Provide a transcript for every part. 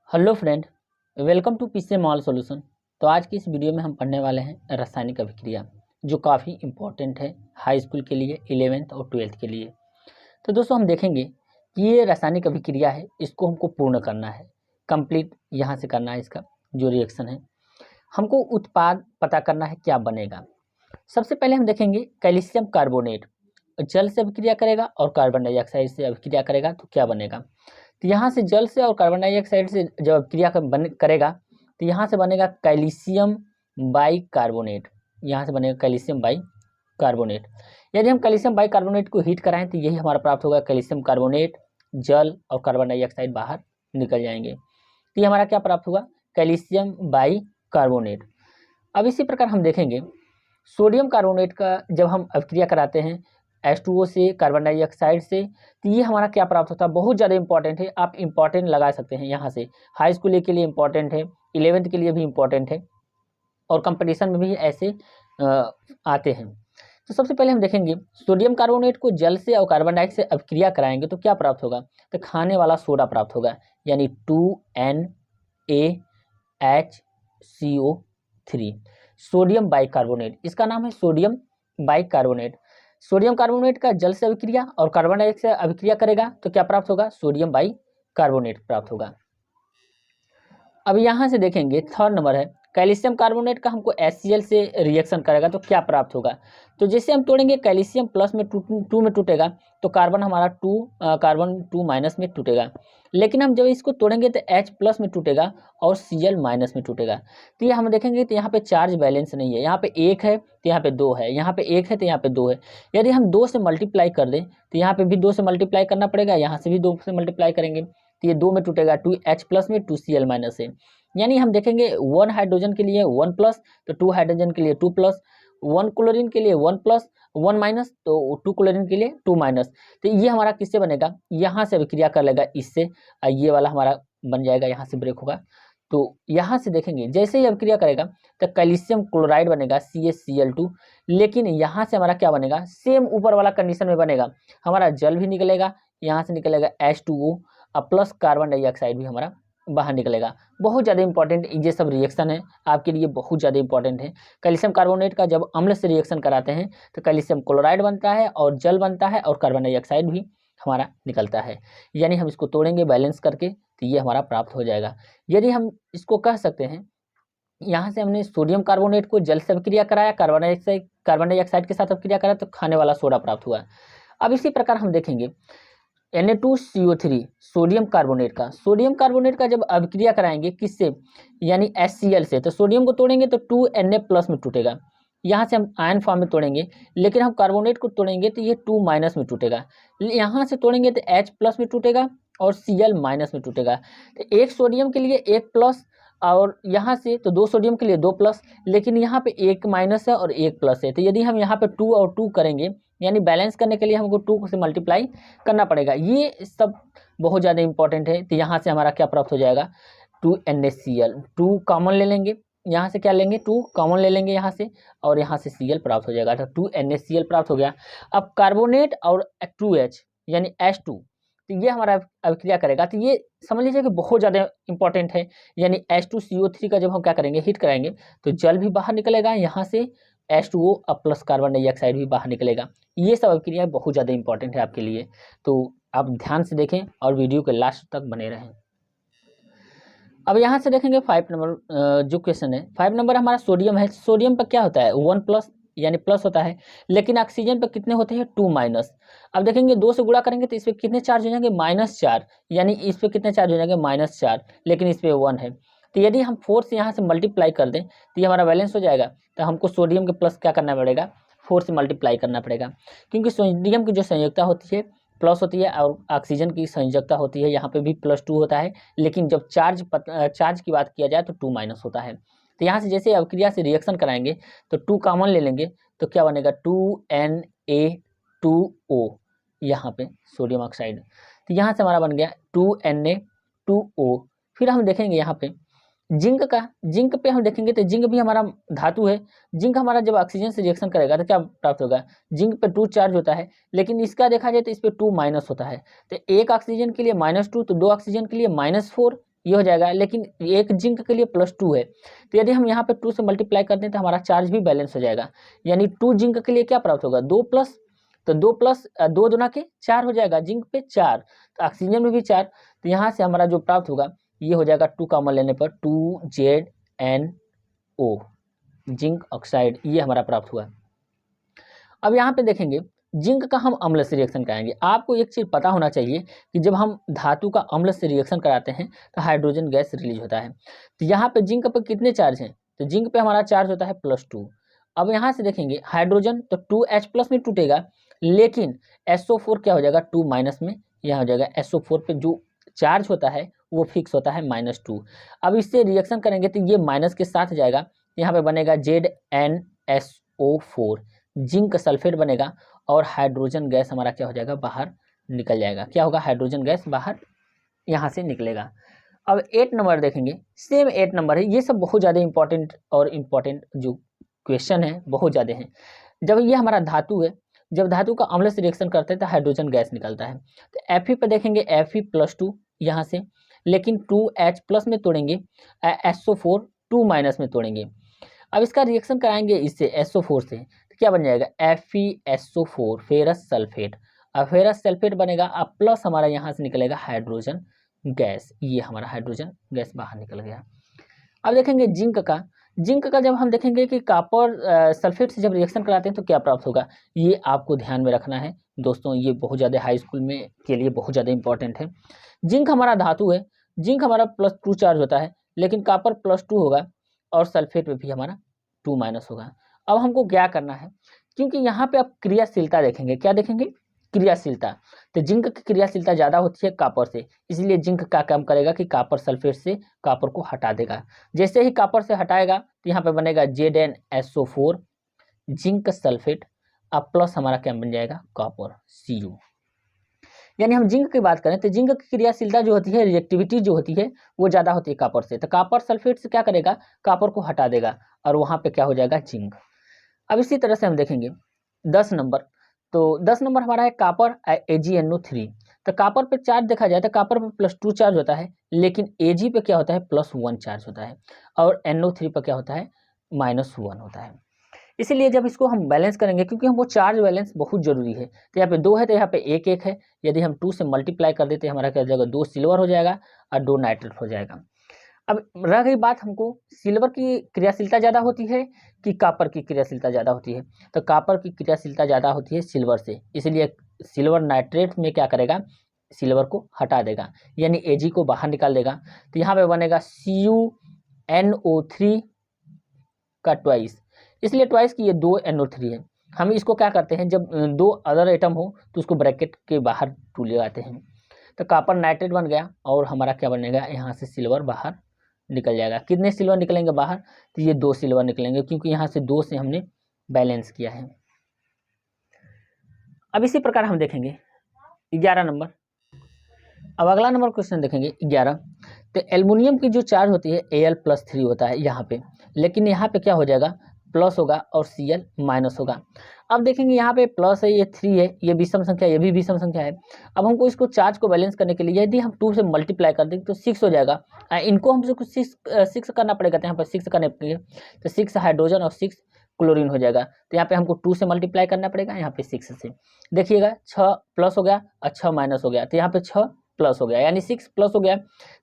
Hello friend, welcome to पीसे mall solution. तो आज की इस वीडियो में हम पढ़ने वाले हैं रासायनिक अभिक्रिया, जो काफ़ी इम्पोर्टेंट है हाई स्कूल के लिए, 11th और 12th के लिए। तो दोस्तों हम देखेंगे कि ये रासायनिक अभिक्रिया है, इसको हमको पूर्ण करना है, कंप्लीट यहाँ से करना है। इसका जो रिएक्शन है, हमको उत्पाद पता करना है क्या बनेगा। सबसे पहले हम देखेंगे कैल्शियम कार्बोनेट जल से अभिक्रिया करेगा और कार्बन डाइऑक्साइड से अभिक्रिया करेगा तो क्या बनेगा। तो यहाँ से जल से और कार्बन डाइऑक्साइड से जब अभिक्रिया करेगा तो यहाँ से बनेगा कैल्शियम बाई कार्बोनेट। यहाँ से बनेगा कैल्शियम बाई कार्बोनेट। यदि हम कैल्शियम बाई कार्बोनेट को हीट कराएं तो यही हमारा प्राप्त होगा कैल्शियम कार्बोनेट। जल और कार्बन डाइऑक्साइड बाहर निकल जाएंगे तो ये हमारा क्या प्राप्त हुआ, कैल्शियम बाई कार्बोनेट। अब इसी प्रकार हम देखेंगे सोडियम कार्बोनेट का जब हम अभिक्रिया कराते हैं H2O से, कार्बन डाइऑक्साइड से, तो ये हमारा क्या प्राप्त होता है, बहुत ज़्यादा इंपॉर्टेंट है। आप इंपॉर्टेंट लगा सकते हैं यहाँ से, हाई स्कूल के लिए इंपॉर्टेंट है, 11th के लिए भी इंपॉर्टेंट है और कंपटीशन में भी ऐसे आते हैं। तो सबसे पहले हम देखेंगे सोडियम कार्बोनेट को जल से और कार्बन डाइऑक्साइड से अभिक्रिया कराएंगे तो क्या प्राप्त होगा, तो खाने वाला सोडा प्राप्त होगा, यानी 2NaHCO3 सोडियम बाइकार्बोनेट। इसका नाम है सोडियम बाइकार्बोनेट। सोडियम कार्बोनेट का जल से अभिक्रिया और कार्बन डाइऑक्साइड से अभिक्रिया करेगा तो क्या प्राप्त होगा, सोडियम बाइकार्बोनेट प्राप्त होगा। अब यहाँ से देखेंगे थर्ड नंबर है कैल्शियम कार्बोनेट का हमको HCl से रिएक्शन करेगा तो क्या प्राप्त होगा। तो जैसे हम तोड़ेंगे कैल्शियम प्लस में टू में टूटेगा तो कार्बन हमारा कार्बन 2 माइनस में टूटेगा, लेकिन हम जब इसको तोड़ेंगे तो H प्लस में टूटेगा और Cl माइनस में टूटेगा। तो ये हम देखेंगे तो यहाँ पे चार्ज बैलेंस नहीं है, यहाँ पे 1 है तो यहाँ पे 2 है, यहाँ पे 1 है तो यहाँ पे 2 है। यदि हम 2 से मल्टीप्लाई कर दें तो यहाँ पे भी 2 से मल्टीप्लाई करना पड़ेगा, यहाँ से भी 2 से मल्टीप्लाई करेंगे तो ये 2 में टूटेगा, 2H प्लस में 2Cl माइनस है। यानी हम देखेंगे 1 हाइड्रोजन के लिए 1 प्लस तो 2 हाइड्रोजन के लिए 2 प्लस, 1 क्लोरीन के लिए 1 प्लस 1 माइनस तो 2 क्लोरीन के लिए 2 माइनस। तो ये हमारा किससे बनेगा, यहाँ से अभिक्रिया कर लेगा इससे, ये वाला हमारा बन जाएगा, यहाँ से ब्रेक होगा। तो यहाँ से देखेंगे जैसे ही अभिक्रिया करेगा तो कैल्शियम क्लोराइड बनेगा CaCl2, लेकिन यहाँ से हमारा क्या बनेगा, सेम ऊपर वाला कंडीशन में बनेगा, हमारा जल भी निकलेगा, यहाँ से निकलेगा H2O और प्लस कार्बन डाइऑक्साइड भी हमारा बाहर निकलेगा। बहुत ज़्यादा इंपॉर्टेंट ये सब रिएक्शन है आपके लिए, बहुत ज़्यादा इंपॉर्टेंट है। कैल्शियम कार्बोनेट का जब अम्ल से रिएक्शन कराते हैं तो कैल्शियम क्लोराइड बनता है और जल बनता है और कार्बन डाइऑक्साइड भी हमारा निकलता है। यानी हम इसको तोड़ेंगे बैलेंस करके तो ये हमारा प्राप्त हो जाएगा। यदि हम इसको कह सकते हैं, यहाँ से हमने सोडियम कार्बोनेट को जल से अभिक्रिया कराया, कार्बन डाइऑक्साइड के साथ अभिक्रिया कराया तो खाने वाला सोडा प्राप्त हुआ। अब इसी प्रकार हम देखेंगे Na2CO3 सोडियम कार्बोनेट का जब अभिक्रिया कराएंगे किससे, यानी HCl से, तो सोडियम को तोड़ेंगे तो 2Na प्लस में टूटेगा, यहाँ से हम आयन फॉर्म में तोड़ेंगे, लेकिन हम कार्बोनेट को तोड़ेंगे तो ये 2 माइनस में टूटेगा, यहाँ से तोड़ेंगे तो H प्लस में टूटेगा और Cl माइनस में टूटेगा। तो एक सोडियम के लिए 1 प्लस और यहाँ से तो 2 सोडियम के लिए 2 प्लस, लेकिन यहाँ पे 1 माइनस है और 1 प्लस है। तो यदि हम यहाँ पे 2 और 2 करेंगे, यानी बैलेंस करने के लिए हमको 2 से मल्टीप्लाई करना पड़ेगा। ये सब बहुत ज़्यादा इंपॉर्टेंट है। तो यहाँ से हमारा क्या प्राप्त हो जाएगा, 2NaCl, 2 कॉमन ले लेंगे, यहाँ से क्या लेंगे, 2 कॉमन ले लेंगे यहाँ से, और यहाँ से Cl प्राप्त हो जाएगा, तो 2NaCl प्राप्त हो गया। अब कार्बोनेट और 2H यानी H2, तो ये हमारा अभिक्रिया करेगा, तो ये समझ लीजिए कि बहुत ज़्यादा इंपॉर्टेंट है। यानी H2CO3 का जब हम क्या करेंगे, हीट कराएंगे तो जल भी बाहर निकलेगा, यहाँ से H2O अब प्लस कार्बन डाइऑक्साइड भी बाहर निकलेगा। ये सब अभिक्रिया बहुत ज़्यादा इंपॉर्टेंट है आपके लिए, तो आप ध्यान से देखें और वीडियो के लास्ट तक बने रहें। अब यहाँ से देखेंगे 5 नंबर जो क्वेश्चन है, 5 नंबर हमारा सोडियम है। सोडियम पर क्या होता है, 1 प्लस यानी प्लस होता है, लेकिन ऑक्सीजन पर कितने होते हैं, 2 माइनस। अब देखेंगे 2 से गुणा करेंगे तो इस पर कितने चार्ज हो जाएंगे, -4, यानी इस पर कितने चार्ज हो जाएंगे, -4, लेकिन इस पर 1 है। तो यदि हम 4 से यहाँ से मल्टीप्लाई कर दें तो ये हमारा बैलेंस हो जाएगा। तो हमको सोडियम के प्लस क्या करना पड़ेगा, 4 से मल्टीप्लाई करना पड़ेगा, क्योंकि सोडियम की जो संयोजकता होती है प्लस होती है और ऑक्सीजन की संयोजकता होती है, यहाँ पे भी +2 होता है, लेकिन जब चार्ज की बात किया जाए तो 2 माइनस होता है। तो यहाँ से जैसे अभिक्रिया से रिएक्शन कराएंगे तो 2 कॉमन ले लेंगे तो क्या बनेगा, 2Na2O, यहाँ पे सोडियम ऑक्साइड, तो यहाँ से हमारा बन गया 2Na2O। फिर हम देखेंगे यहाँ पे जिंक पे हम देखेंगे तो जिंक भी हमारा धातु है। जिंक हमारा जब ऑक्सीजन से रिएक्शन करेगा तो क्या प्राप्त होगा, जिंक पे 2 चार्ज होता है, लेकिन इसका देखा जाए तो इस पे 2 माइनस होता है। तो एक ऑक्सीजन के लिए -2 तो 2 ऑक्सीजन के लिए -4, ये हो जाएगा, लेकिन एक जिंक के लिए +2 है, तो यदि हम यहाँ पे 2 से मल्टीप्लाई करते हैं तो हमारा चार्ज भी बैलेंस हो जाएगा। यानी 2 जिंक के लिए क्या प्राप्त होगा, 2 प्लस, तो 2 प्लस 2 दूना के 4 हो जाएगा, जिंक पे 4, तो ऑक्सीजन में भी 4, तो यहाँ से हमारा जो प्राप्त होगा ये हो जाएगा 2 कॉमन लेने पर 2ZnO, जिंक ऑक्साइड, ये हमारा प्राप्त हुआ। अब यहाँ पे देखेंगे जिंक का हम अम्ल से रिएक्शन कराएंगे। आपको एक चीज़ पता होना चाहिए कि जब हम धातु का अम्ल से रिएक्शन कराते हैं तो हाइड्रोजन गैस रिलीज होता है। तो यहाँ पे जिंक पर कितने चार्ज हैं, तो जिंक पे हमारा चार्ज होता है +2। अब यहाँ से देखेंगे हाइड्रोजन तो 2H+ में टूटेगा, लेकिन SO4 क्या हो जाएगा 2 माइनस में, यहाँ हो जाएगा SO4 पे जो चार्ज होता है वो फिक्स होता है -2। अब इससे रिएक्शन करेंगे तो ये माइनस के साथ जाएगा, यहाँ पे बनेगा ZnSO4, जिंक सल्फेट बनेगा और हाइड्रोजन गैस हमारा क्या हो जाएगा, बाहर निकल जाएगा। क्या होगा, हाइड्रोजन गैस बाहर यहाँ से निकलेगा। अब 8 नंबर देखेंगे, सेम 8 नंबर है, ये सब बहुत ज़्यादा इंपॉर्टेंट और इम्पॉर्टेंट जो क्वेश्चन है बहुत ज़्यादा हैं। जब ये हमारा धातु है, जब धातु का अम्ल से रिएक्शन करते हैं तो हाइड्रोजन गैस निकलता है। तो Fe पे देखेंगे Fe+2 यहाँ से, लेकिन 2H+ में तोड़ेंगे, SO4 2 माइनस में तोड़ेंगे। अब इसका रिएक्शन कराएंगे इससे SO4 से, तो क्या बन जाएगा FeSO4, फेरस सल्फेट। अब फेरस सल्फेट बनेगा, अब प्लस हमारा यहाँ से निकलेगा हाइड्रोजन गैस, ये हमारा हाइड्रोजन गैस बाहर निकल गया। अब देखेंगे जिंक का, जिंक का जब हम देखेंगे कि कॉपर सल्फेट से जब रिएक्शन कराते हैं तो क्या प्राप्त होगा, ये आपको ध्यान में रखना है दोस्तों, ये बहुत ज़्यादा हाई स्कूल में के लिए बहुत ज़्यादा इंपॉर्टेंट है। जिंक हमारा धातु है, जिंक हमारा +2 चार्ज होता है, लेकिन कॉपर +2 होगा और सल्फेट में भी हमारा 2 माइनस होगा। अब हमको क्या करना है, क्योंकि यहाँ पे आप क्रियाशीलता देखेंगे, क्या देखेंगे, क्रियाशीलता, तो जिंक की क्रियाशीलता ज़्यादा होती है कॉपर से, इसलिए जिंक का काम करेगा कि कॉपर सल्फेट से कॉपर को हटा देगा। जैसे ही कॉपर से हटाएगा तो यहाँ पे बनेगा ZnSO4, जिंक सल्फेट, अब प्लस हमारा क्या बन जाएगा, कॉपर Cu। यानी हम जिंक की बात करें तो जिंक की क्रियाशीलता जो होती है, रिएक्टिविटी जो होती है वो ज़्यादा होती है कॉपर से, तो कॉपर सल्फेट से क्या करेगा, कॉपर को हटा देगा और वहाँ पे क्या हो जाएगा, जिंक। अब इसी तरह से हम देखेंगे 10 नंबर, तो 10 नंबर हमारा है कॉपर AgNO3। तो कॉपर पे चार्ज देखा जाए तो कॉपर पे +2 चार्ज होता है, लेकिन Ag पे क्या होता है, +1 चार्ज होता है, और NO3 पे क्या होता है, -1 होता है। इसीलिए जब इसको हम बैलेंस करेंगे, क्योंकि हमको चार्ज बैलेंस बहुत जरूरी है, तो यहाँ पे 2 है तो यहाँ पे 1 है, यदि हम 2 से मल्टीप्लाई कर देते हमारा क्या हो जाएगा, 2 सिल्वर हो जाएगा और 2 नाइट्रेट हो जाएगा। अब रह गई बात, हमको सिल्वर की क्रियाशीलता ज़्यादा होती है कि कॉपर की क्रियाशीलता ज़्यादा होती है, तो कॉपर की क्रियाशीलता ज़्यादा होती है सिल्वर से, इसलिए सिल्वर नाइट्रेट में क्या करेगा, सिल्वर को हटा देगा, यानी Ag को बाहर निकाल देगा। तो यहाँ पे बनेगा CuNO3 का ट्वाइस, इसलिए ट्वाइस की ये 2 NO3 है। हम इसको क्या करते हैं, जब 2 अदर एटम हो तो उसको ब्रैकेट के बाहर 2 ले आते हैं, तो कॉपर नाइट्रेट बन गया और हमारा क्या बनेगा, यहाँ से सिल्वर बाहर निकल जाएगा। कितने सिल्वर निकलेंगे बाहर, तो ये 2 सिल्वर निकलेंगे, क्योंकि यहाँ से 2 से हमने बैलेंस किया है। अब इसी प्रकार हम देखेंगे 11 नंबर। अब अगला नंबर क्वेश्चन देखेंगे 11। तो एल्युमिनियम की जो चार्ज होती है Al+3 होता है यहाँ पे, लेकिन यहाँ पे क्या हो जाएगा, प्लस होगा और Cl माइनस होगा। अब देखेंगे यहाँ पे प्लस है, ये 3 है, ये विषम संख्या, ये भी विषम संख्या है। अब हमको इसको चार्ज को बैलेंस करने के लिए यदि हम 2 से मल्टीप्लाई कर दें तो 6 हो जाएगा। इनको हमसे कुछ 6 करना पड़ेगा, तो यहाँ पर 6 करने पड़ेगा, तो 6 हाइड्रोजन और 6 क्लोरीन हो जाएगा। तो यहाँ पे हमको 2 से मल्टीप्लाई करना पड़ेगा, यहाँ पे 6 से। देखिएगा 6 प्लस हो गया और 6 माइनस हो गया, तो यहाँ पे 6 प्लस हो गया, यानी 6 प्लस हो गया।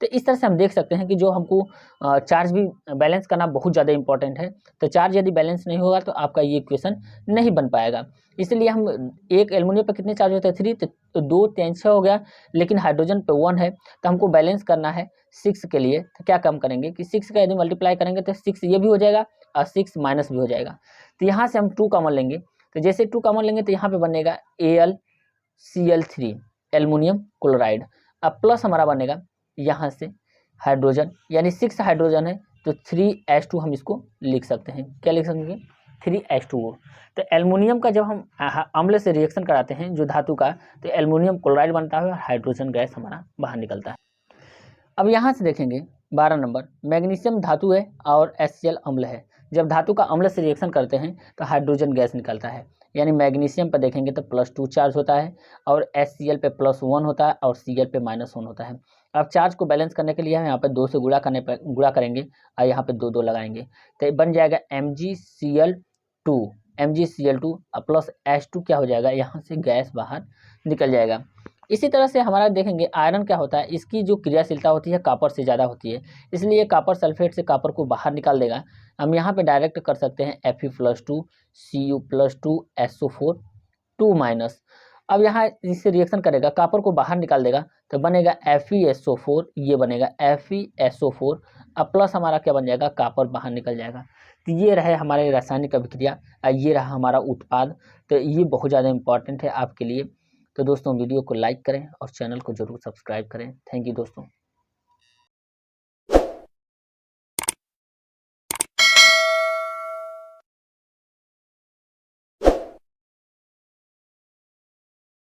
तो इस तरह से हम देख सकते हैं कि जो हमको चार्ज भी बैलेंस करना बहुत ज़्यादा इंपॉर्टेंट है। तो चार्ज यदि बैलेंस नहीं होगा तो आपका ये इक्वेशन नहीं बन पाएगा। इसलिए हम एक एल्युमिनियम पर कितने चार्ज होते हैं, 3, तो 2 3 6 हो गया, लेकिन हाइड्रोजन पे 1 है, तो हमको बैलेंस करना है 6 के लिए। तो क्या काम करेंगे कि 6 का यदि मल्टीप्लाई करेंगे तो 6 ये भी हो जाएगा और 6 माइनस भी हो जाएगा। तो यहाँ से हम 2 कॉमन लेंगे, तो जैसे 2 कॉमन लेंगे तो यहाँ पे बनेगा AlCl3, एल्युमिनियम क्लोराइड। अब प्लस हमारा बनेगा यहाँ से हाइड्रोजन, यानी 6 हाइड्रोजन है तो 3H2 हम इसको लिख सकते हैं। क्या लिख सकेंगे, 3H2O। तो एल्युमिनियम का जब हम अम्ल से रिएक्शन कराते हैं जो धातु का, तो एल्युमिनियम क्लोराइड बनता है और हाइड्रोजन गैस हमारा बाहर निकलता है। अब यहाँ से देखेंगे 12 नंबर, मैग्नीशियम धातु है और HCl अम्ल है। जब धातु का अम्ल से रिएक्शन करते हैं तो हाइड्रोजन गैस निकलता है, यानी मैग्नीशियम पर देखेंगे तो +2 चार्ज होता है और HCl पे +1 होता है और Cl पे -1 होता है। अब चार्ज को बैलेंस करने के लिए हम यहाँ पे 2 से गुणा करेंगे और यहाँ पे 2 लगाएंगे तो बन जाएगा MgCl2 प्लस H2 क्या हो जाएगा, यहाँ से गैस बाहर निकल जाएगा। इसी तरह से हमारा देखेंगे आयरन क्या होता है, इसकी जो क्रियाशीलता होती है कॉपर से ज़्यादा होती है, इसलिए कॉपर सल्फेट से कॉपर को बाहर निकाल देगा। हम यहाँ पे डायरेक्ट कर सकते हैं Fe+2 Cu+2 SO4 2-। अब यहाँ इससे रिएक्शन करेगा, कॉपर को बाहर निकाल देगा तो बनेगा FeSO4, ये बनेगा FeSO4 अब प्लस हमारा क्या बन जाएगा, कॉपर बाहर निकल जाएगा। तो ये रहे हमारे रासायनिक अभिक्रिया, ये रहा हमारा उत्पाद। तो ये बहुत ज़्यादा इंपॉर्टेंट है आपके लिए। तो दोस्तों वीडियो को लाइक करें और चैनल को जरूर सब्सक्राइब करें। थैंक यू दोस्तों।